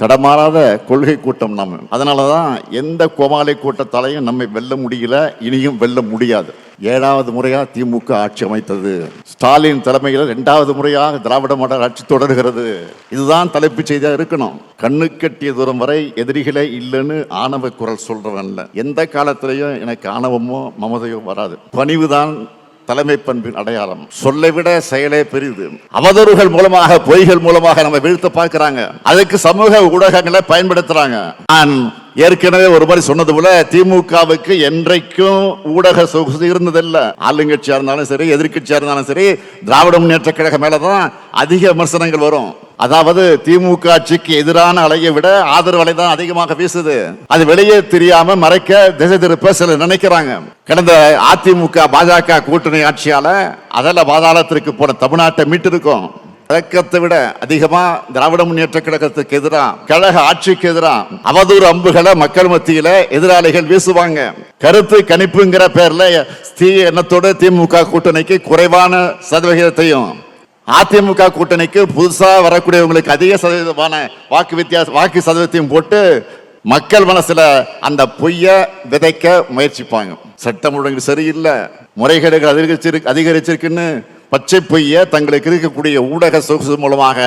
தடமாறாத கொள்கை கூட்டம் நம்ம. அதனாலதான் எந்த கோமாளி கூட்டத்தாலையும் நம்மை வெல்ல முடியல, இனியும் வெல்ல முடியாது. 7வது முறையா திமுக ஆட்சி அமைத்தது. ஸ்டாலின் தலைமையில் 2வது முறையாக திராவிட மாடல் ஆட்சி தொடர்கிறது. இதுதான் தலைப்புச் செய்தியா இருக்கணும். கண்ணு கட்டிய தூரம் வரை எதிரிகளே இல்லைன்னு ஆணவ குரல் சொல்றவன்ல எந்த காலத்திலையும் எனக்கு ஆணவமோ மமதையோ வராது. பணிவுதான் தலைமை பண்பின் அடையாளம். சொல்லை விட செயலே பெரிது. அவதூறுகள் மூலமாக, பொய்கள் மூலமாக நம்ம வீழ்த்த பார்க்கிறாங்க. அதுக்கு சமூக ஊடகங்களை பயன்படுத்துறாங்க. நான் ஏற்கனவே ஒரு மாதிரி சொன்னது போல திமுகவுக்கு என்றைக்கும் ஊடக சொகுசு இருந்ததில்ல. ஆளுங்கட்சியா இருந்தாலும் சரி, எதிர்கட்சியா இருந்தாலும் சரி, திராவிட முன்னேற்ற கழக மேலதான் அதிக விமர்சனங்கள் வரும். அதாவது திமுக ஆட்சிக்கு எதிரான அலையை விட ஆதரவு அலை தான் அதிகமாக வீசுது. அது வெளியே தெரியாம மறைக்க, திசை திருப்ப சிலர் நினைக்கிறாங்க. கடந்த அதிமுக பாஜக கூட்டணி ஆட்சியால அதில் பாதாளத்திற்கு போன தமிழ்நாட்டை மீட்டிருக்கோம். கழகத்தை விட அதிகமா திராவிட முன்னேற்ற கழகத்துக்கு எதிராக, கழக ஆட்சிக்கு எதிராக அவதூறு அம்புகளை மக்கள் மத்தியில எதிராளிகள் வீசுவாங்க. கருத்து கணிப்புங்கிற பேர்ல எண்ணத்தோடு திமுக கூட்டணிக்கு குறைவான சதவிகிதத்தையும், அதிமுக கூட்டணிக்கு புதுசா வரக்கூடியவங்களுக்கு அதிக சதவீதமான வாக்கு சதவீதத்தையும் போட்டு மக்கள் மனசுல அந்த பொய்ய விதைக்க முயற்சிப்பாங்க. சட்டம் ஒழுங்கு சரியில்லை, முறைகேடுகள் அதிகரிச்சிருக்குன்னு பச்சை பொய்ய தங்களுக்கு இருக்கக்கூடிய ஊடக சொகுசு மூலமாக,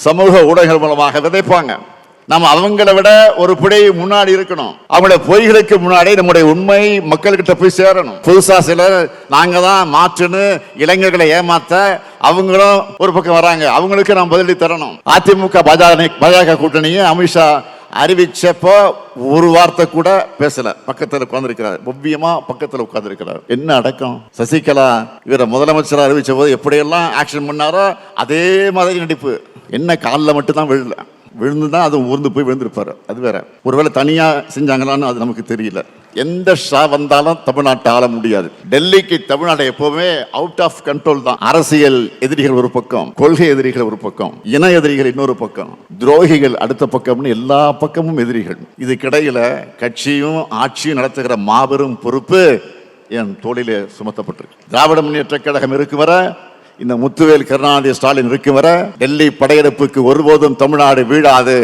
சமூக ஊடகங்கள் மூலமாக விதைப்பாங்க. நம்ம அவங்களை விட ஒரு பிடி முன்னாடி இருக்கணும். அவங்களுடைய பொய்களுக்கு முன்னாடி நம்முடைய உண்மை மக்கள்கிட்ட போய் சேரணும். புதுசா சிலர் நாங்க தான் மாற்றுன்னு இளைஞர்களை ஏமாத்த அவங்களும் ஒரு பக்கம் வராங்க. அவங்களுக்கு நாம் பதிலடி தரணும். அதிமுக பாஜக கூட்டணியை அமித்ஷா அறிவிச்சப்போ ஒரு வார்த்தை கூட பேசல. பக்கத்தில் உட்கார்ந்து இருக்கிறார், ஒவ்வியமா பக்கத்தில் உட்கார்ந்து இருக்கிறார். என்ன அடக்கம்! சசிகலா இவரை முதலமைச்சராக அறிவிச்ச போது எப்படியெல்லாம் ஆக்ஷன் பண்ணாரோ அதே மாதிரி நடிப்பு. என்ன காலில் மட்டும்தான் விழுந்துதான் அது ஊர்ந்து போய் விழுந்திருப்பாரு. அது வேற. ஒருவேளை தனியா செஞ்சாங்களான்னு அது நமக்கு தெரியல. எந்த ஷா வந்தாலும் தமிழ்நாட்டை ஆள முடியாது. டெல்லிக்கு தமிழ்நாடு எப்பவுமே அவுட் ஆஃப் கண்ட்ரோல் தான். அரசியல் எதிரிகள் ஒரு பக்கம், கொள்கை எதிரிகள் ஒரு பக்கம், இன எதிரிகள் இன்னொரு பக்கம், துரோகிகள் அடுத்த பக்கம்னு எல்லா பக்கமும் எதிரிகள். இதுக்கிடையில கட்சியும் ஆட்சியும் நடத்துகிற மாபெரும் பொறுப்பு என் தோளிலே சுமத்தப்பட்டிருக்கு. திராவிட முன்னேற்ற கழகம் இருக்கு வர, இந்த முத்துவேல் கருணாநிதி ஸ்டாலின் இருக்கும் வர டெல்லி படையெடுப்புக்கு ஒருபோதும் தமிழ்நாடு வீழாது.